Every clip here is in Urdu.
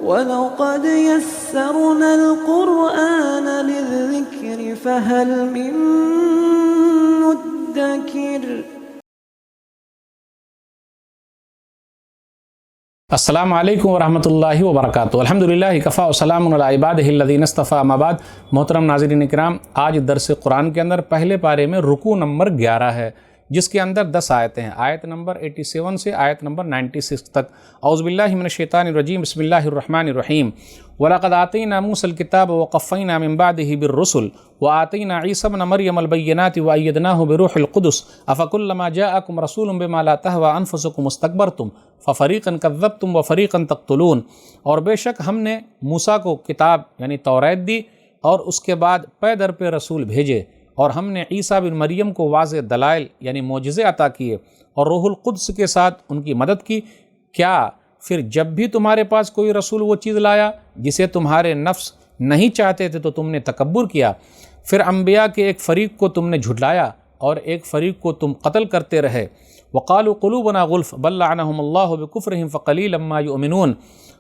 وَلَقَدْ يَسَّرْنَا الْقُرْآنَ لِلذِّكْرِ فَهَلْ مِن مُّدَّكِرٍ۔ السلام علیکم ورحمۃ اللہ وبرکاتہ۔ الحمدللہ کفا وسلام علی عبادہ الذین اصطفیٰ، اما بعد۔ محترم ناظرین کرام، آج درس قرآن کے اندر پہلے پارے میں رکوع نمبر 11 ہے، جس کے اندر 10 آیتیں ہیں، آیت نمبر 87 سے آیت نمبر 96 تک۔ اعوذ باللہ من الشیطان الرجیم، بسم اللہ الرحمن الرحیم۔ وَلَقَدْ آتَيْنَا مُوسَى الْكِتَابَ وَقَفَّيْنَا مِن بَعْدِهِ بِالرُّسُلِ وَآتَيْنَا عِيسَى ابْنَ مَرْيَمَ الْبَيِّنَاتِ وَأَيَّدْنَاهُ بِرُوحِ الْقُدُسِ أَفَكُلَّمَا جَاءَكُمْ رَسُولٌ بِمَا لَا تَهْوَىٰ أَنفُسُكُمُ اسْتَكْبَرْتُمْ فَفَرِيقًا كَذَّبْتُمْ وَفَرِيقًا تَقْتُلُونَ۔ اور بے شک ہم نے موسیٰ کو کتاب یعنی توریت دی، اور اس کے بعد پے در پہ رسول بھیجے، اور ہم نے عیسیٰ بن مریم کو واضح دلائل یعنی معجزے عطا کیے، اور روح القدس کے ساتھ ان کی مدد کی۔ کیا پھر جب بھی تمہارے پاس کوئی رسول وہ چیز لایا جسے تمہارے نفس نہیں چاہتے تھے تو تم نے تکبر کیا؟ پھر انبیاء کے ایک فریق کو تم نے جھٹلایا اور ایک فریق کو تم قتل کرتے رہے۔ وقالوا قلوبنا غلف بل لعنهم اللہ بکفرہم فقلیلا ما یؤمنون۔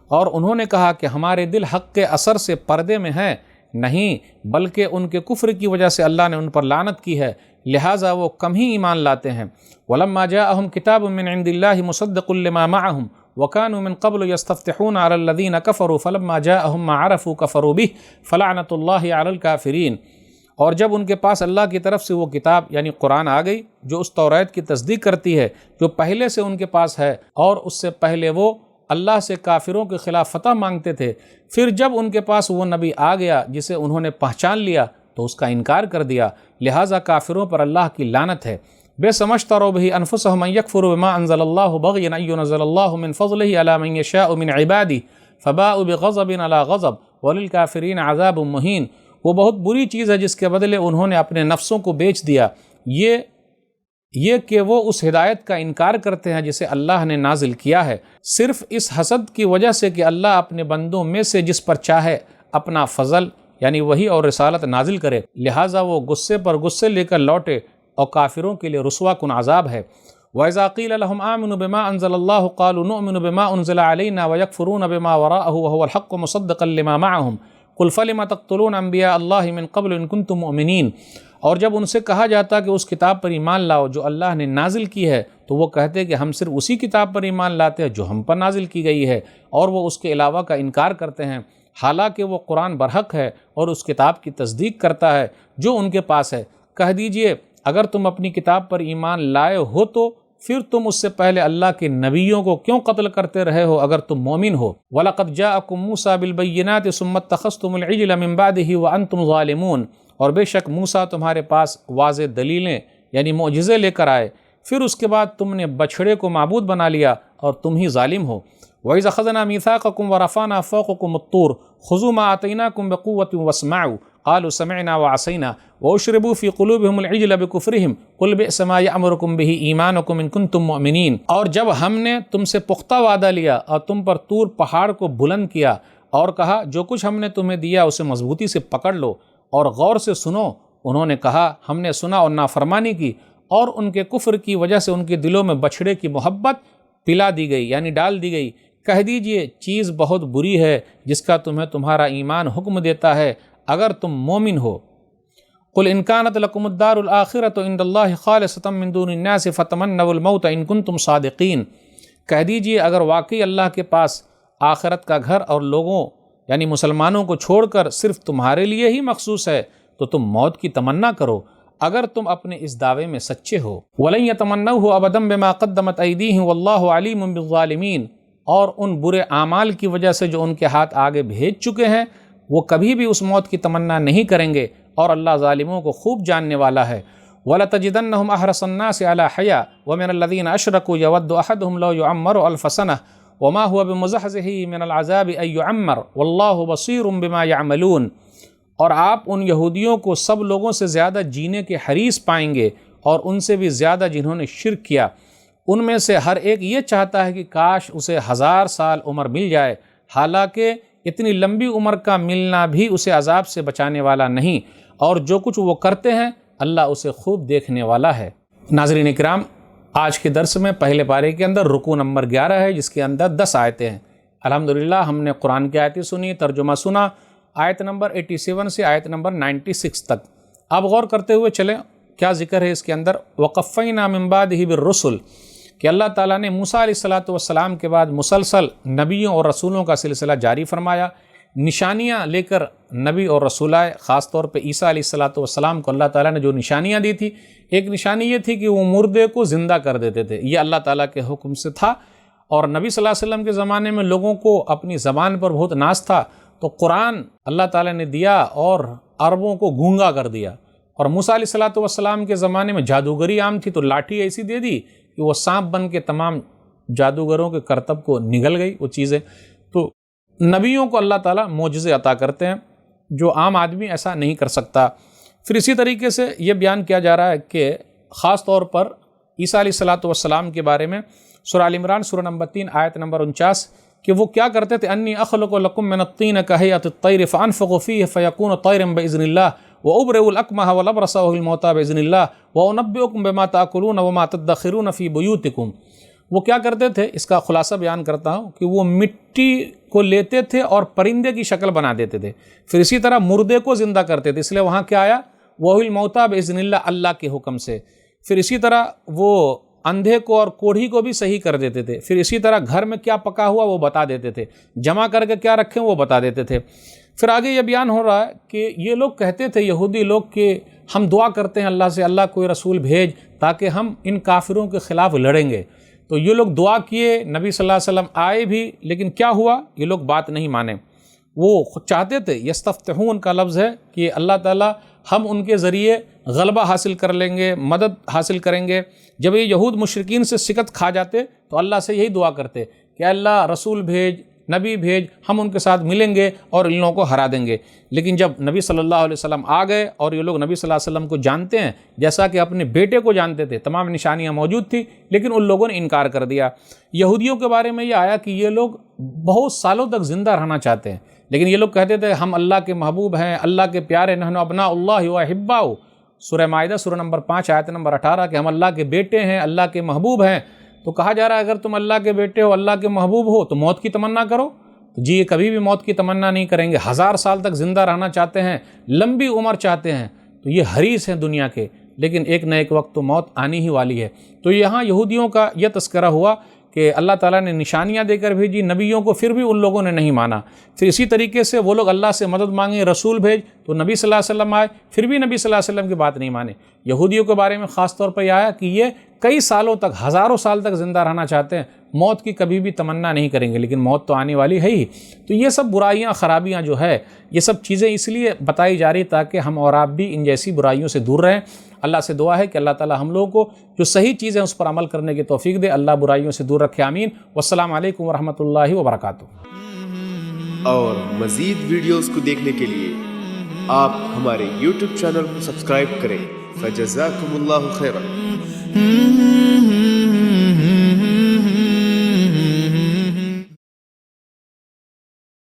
اور انہوں نے کہا کہ ہمارے دل حق کے اثر سے پردے میں ہیں، نہیں بلکہ ان کے کفر کی وجہ سے اللہ نے ان پر لعنت کی ہے، لہٰذا وہ کم ہی ایمان لاتے ہیں۔ وَلَمَّا جَاءَهُمْ كِتَابٌ مِّنْ عِندِ اللَّهِ مُصَدِّقٌ لِّمَا مَعَهُمْ وَكَانُوا مِن قَبْلُ يَسْتَفْتِحُونَ عَلَى الَّذِينَ كَفَرُوا فَلَمَّا جَاءَهُم مَّا عَرَفُوا كَفَرُوا بِهِ فَلَعْنَةُ اللَّهِ عَلَى الْكَافِرِينَ۔ اور جب ان کے پاس اللہ کی طرف سے وہ کتاب یعنی قرآن آ گئی جو اس توریت کی تصدیق کرتی ہے جو پہلے سے ان کے پاس ہے، اور اس سے پہلے وہ اللہ سے کافروں کے خلاف فتح مانگتے تھے، پھر جب ان کے پاس وہ نبی آ گیا جسے انہوں نے پہچان لیا تو اس کا انکار کر دیا، لہٰذا کافروں پر اللہ کی لعنت ہے۔ بے سمجھتروا به انفسهم ان يكفروا بما انزل الله بغيا ان ينزل الله من فضله على من يشاء من عباده فباءوا بغضب على غضب وللكافرين عذاب مهين۔ وہ بہت بری چیز ہے جس کے بدلے انہوں نے اپنے نفسوں کو بیچ دیا، یہ کہ وہ اس ہدایت کا انکار کرتے ہیں جسے اللہ نے نازل کیا ہے، صرف اس حسد کی وجہ سے کہ اللہ اپنے بندوں میں سے جس پر چاہے اپنا فضل یعنی وحی اور رسالت نازل کرے، لہٰذا وہ غصے پر غصے لے کر لوٹے، اور کافروں کے لیے رسوا کن عذاب ہے۔ وَإِذَا قِيلَ لَهُمْ آمِنُوا بِمَا أَنزَلَ اللَّهُ قَالُوا نُؤْمِنُ بِمَا أُنزِلَ عَلَيْنَا وَيَكْفُرُونَ بِمَا وَرَاءَهُ وَهُوَ الْحَقُّ مُصَدِّقًا لِمَا مَعَهُمْ قُلْ فَلِمَ تَقْتُلُونَ أَنبِيَاءَ اللَّهِ مِن قَبْلُ إِن كُنتُم مُؤْمِنِينَ۔ اور جب ان سے کہا جاتا کہ اس کتاب پر ایمان لاؤ جو اللہ نے نازل کی ہے، تو وہ کہتے کہ ہم صرف اسی کتاب پر ایمان لاتے ہیں جو ہم پر نازل کی گئی ہے، اور وہ اس کے علاوہ کا انکار کرتے ہیں، حالانکہ وہ قرآن برحق ہے اور اس کتاب کی تصدیق کرتا ہے جو ان کے پاس ہے۔ کہہ دیجئے اگر تم اپنی کتاب پر ایمان لائے ہو تو پھر تم اس سے پہلے اللہ کے نبیوں کو کیوں قتل کرتے رہے ہو اگر تم مومن ہو؟ وَلَقَدْ جَاءَكُم مُوسَىٰ بِالْبَيِّنَاتِ ثُمَّ اتَّخَذْتُمُ الْعِجْلَ مِن بَعْدِهِ وَأَنتُمْ ظَالِمُونَ۔ اور بے شک موسیٰ تمہارے پاس واضح دلیلیں یعنی معجزے لے کر آئے، پھر اس کے بعد تم نے بچھڑے کو معبود بنا لیا اور تم ہی ظالم ہو۔ وَإِذْ أَخَذْنَا مِيثَاقَكُمْ وَرَفَعْنَا فَوْقَكُمُ الطُّورَ خُذُوا مَا آتَيْنَاكُمْ بِقُوَّةٍ وَاسْمَعُوا قالوا سمعنا وعصينا وأشربوا في قلوبهم العجل بكفرهم قل بئس ما يأمركم به إيمانكم إن كنتم مؤمنين۔ اور جب ہم نے تم سے پختہ وعدہ لیا اور تم پر طور پہاڑ کو بلند کیا اور کہا جو کچھ ہم نے تمہیں دیا اسے مضبوطی سے پکڑ لو اور غور سے سنو، انہوں نے کہا ہم نے سنا اور نافرمانی کی، اور ان کے کفر کی وجہ سے ان کے دلوں میں بچھڑے کی محبت پلا دی گئی یعنی ڈال دی گئی۔ کہہ دیجئے چیز بہت بری ہے جس کا تمہیں تمہارا ایمان حکم دیتا ہے اگر تم مومن ہو۔ قل ان كانت لكم الدار الآخرة عند الله خالصة من دون الناس فتمنوا الموت ان كنتم صادقين۔ کہہ دیجئے اگر واقعی اللہ کے پاس آخرت کا گھر اور لوگوں یعنی مسلمانوں کو چھوڑ کر صرف تمہارے لیے ہی مخصوص ہے تو تم موت کی تمنا کرو اگر تم اپنے اس دعوے میں سچے ہو۔ وَلَن يَتَمَنَّوْهُ أَبَدًا بِمَا قَدَّمَتْ أَيْدِيهِمْ وَاللَّهُ عَلِيمٌ بِالظَّالِمِينَ۔ اور ان برے اعمال کی وجہ سے جو ان کے ہاتھ آگے بھیج چکے ہیں وہ کبھی بھی اس موت کی تمنا نہیں کریں گے، اور اللہ ظالموں کو خوب جاننے والا ہے۔ وَلَتَجِدَنَّهُمْ أَحْرَصَ النَّاسِ عَلَىٰ حَيَاةٍ وَمِنَ الَّذِينَ أَشْرَكُوا يَوَدُّ أَحَدُهُمْ لَوْ يُعَمَّرُ أَلْفَ سَنَةٍ وَمَا هُوَ بِمُزَحْزِحِهِ مِنَ الْعَذَابِ أَن يُعَمَّرَ وَاللَّهُ بَصِيرٌ بِمَا يَعْمَلُونَ۔ اور آپ ان یہودیوں کو سب لوگوں سے زیادہ جینے کے حریص پائیں گے، اور ان سے بھی زیادہ جنہوں نے شرک کیا۔ ان میں سے ہر ایک یہ چاہتا ہے کہ کاش اسے 1000 سال عمر مل جائے، حالانکہ اتنی لمبی عمر کا ملنا بھی اسے عذاب سے بچانے والا نہیں، اور جو کچھ وہ کرتے ہیں اللہ اسے خوب دیکھنے والا ہے۔ ناظرین کرام، آج کے درس میں پہلے پارے کے اندر رکوع نمبر 11 ہے جس کے اندر 10 آیتیں ہیں۔ الحمدللہ ہم نے قرآن کی آیتیں سنی، ترجمہ سنا، آیت نمبر 87 سے آیت نمبر 96 تک۔ اب غور کرتے ہوئے چلیں کیا ذکر ہے اس کے اندر۔ وَقَفَّيْنَا مِن بَعْدِهِ بِالرُّسُلِ، کہ اللہ تعالیٰ نے موسیٰ علیہ السلام کے بعد مسلسل نبیوں اور رسولوں کا سلسلہ جاری فرمایا، نشانیاں لے کر نبی اور رسول آئے۔ خاص طور پہ عیسیٰ علیہ السلام کو اللہ تعالیٰ نے جو نشانیاں دی تھی، ایک نشانی یہ تھی کہ وہ مردے کو زندہ کر دیتے تھے، یہ اللہ تعالیٰ کے حکم سے تھا۔ اور نبی صلی اللہ علیہ وسلم کے زمانے میں لوگوں کو اپنی زبان پر بہت ناز تھا، تو قرآن اللہ تعالیٰ نے دیا اور عربوں کو گونگا کر دیا۔ اور موسیٰ علیہ السلام کے زمانے میں جادوگری عام تھی، تو لاٹھی ایسی دے دی کہ وہ سانپ بن کے تمام جادوگروں کے کرتب کو نگل گئی وہ چیزیں۔ تو نبیوں کو اللہ تعالیٰ معجزے عطا کرتے ہیں جو عام آدمی ایسا نہیں کر سکتا۔ پھر اسی طریقے سے یہ بیان کیا جا رہا ہے کہ خاص طور پر عیسیٰ علیہ السلام کے بارے میں سورہ آل عمران سورہ نمبر 3 آیت نمبر 49 کہ وہ کیا کرتے تھے، انی اخلق لکم من الطین کہیئۃ الطیر فانفخ فیہ فیکون طیرا باذن اللہ وابرئ الاکمہ والابرص واحیی الموتیٰ باذن اللہ وانبئکم بما تاکلون وما تدخرون فی بیوتکم۔ وہ کیا کرتے تھے، اس کا خلاصہ بیان کرتا ہوں کہ وہ مٹی کو لیتے تھے اور پرندے کی شکل بنا دیتے تھے، پھر اسی طرح مردے کو زندہ کرتے تھے، اس لیے وہاں کیا آیا، واحیی الموتیٰ باذن اللہ، اللہ کے حکم سے۔ پھر اسی طرح وہ اندھے کو اور کوڑھی کو بھی صحیح کر دیتے تھے، پھر اسی طرح گھر میں کیا پکا ہوا وہ بتا دیتے تھے، جمع کر کے کیا رکھیں وہ بتا دیتے تھے۔ پھر آگے یہ بیان ہو رہا ہے کہ یہ لوگ کہتے تھے یہودی لوگ کہ ہم دعا کرتے ہیں اللہ سے، اللہ کوئی رسول بھیج تاکہ ہم ان کافروں کے خلاف لڑیں گے۔ تو یہ لوگ دعا کیے، نبی صلی اللہ علیہ وسلم آئے بھی، لیکن کیا ہوا، یہ لوگ بات نہیں مانے۔ وہ چاہتے تھے، یستفتحون کا لفظ ہے کہ اللہ تعالیٰ ہم ان کے ذریعے غلبہ حاصل کر لیں گے، مدد حاصل کریں گے۔ جب یہ یہود مشرکین سے سکت کھا جاتے تو اللہ سے یہی دعا کرتے کہ اللہ رسول بھیج، نبی بھیج، ہم ان کے ساتھ ملیں گے اور ان لوگوں کو ہرا دیں گے۔ لیکن جب نبی صلی اللہ علیہ وسلم آ گئے اور یہ لوگ نبی صلی اللہ علیہ وسلم کو جانتے ہیں جیسا کہ اپنے بیٹے کو جانتے تھے، تمام نشانیاں موجود تھیں، لیکن ان لوگوں نے انکار کر دیا۔ یہودیوں کے بارے میں یہ آیا کہ یہ لوگ بہت سالوں تک زندہ رہنا چاہتے ہیں، لیکن یہ لوگ کہتے تھے ہم اللہ کے محبوب ہیں، اللہ کے پیارے، نحن ابناء اللہ و احباؤہ، سورہ مائدہ سورہ نمبر 5 آیت نمبر 18 کہ ہم اللہ کے بیٹے ہیں، اللہ کے محبوب ہیں۔ تو کہا جا رہا ہے اگر تم اللہ کے بیٹے ہو، اللہ کے محبوب ہو، تو موت کی تمنا کرو۔ جی یہ کبھی بھی موت کی تمنا نہیں کریں گے، 1000 سال تک زندہ رہنا چاہتے ہیں، لمبی عمر چاہتے ہیں، تو یہ حریص ہیں دنیا کے، لیکن ایک نہ ایک وقت تو موت آنی ہی والی ہے۔ تو یہاں یہودیوں کا یہ تذکرہ ہوا کہ اللہ تعالیٰ نے نشانیاں دے کر بھیجی نبیوں کو، پھر بھی ان لوگوں نے نہیں مانا۔ پھر اسی طریقے سے وہ لوگ اللہ سے مدد مانگیں، رسول بھیج، تو نبی صلی اللہ علیہ وسلم آئے، پھر بھی نبی صلی اللہ علیہ وسلم کی بات نہیں مانے۔ یہودیوں کے بارے میں خاص طور پر یہ آیا کہ یہ کئی سالوں تک، ہزاروں سال تک زندہ رہنا چاہتے ہیں، موت کی کبھی بھی تمنا نہیں کریں گے، لیکن موت تو آنے والی ہے ہی۔ تو یہ سب برائیاں، خرابیاں جو ہے، یہ سب چیزیں اس لیے بتائی جا رہی تاکہ ہم اور آپ بھی ان جیسی برائیوں سے دور رہیں۔ اللہ سے دعا ہے کہ اللہ تعالی ہم لوگوں کو جو صحیح چیزیں اس پر عمل کرنے کی توفیق دے، اللہ برائیوں سے دور رکھے، آمین۔ والسلام علیکم ورحمۃ اللہ وبرکاتہ۔ اور مزید ویڈیوز کو دیکھنے کے لیے آپ ہمارے YouTube چینل کو سبسکرائب کریں۔ فجزاکم اللہ خیرا۔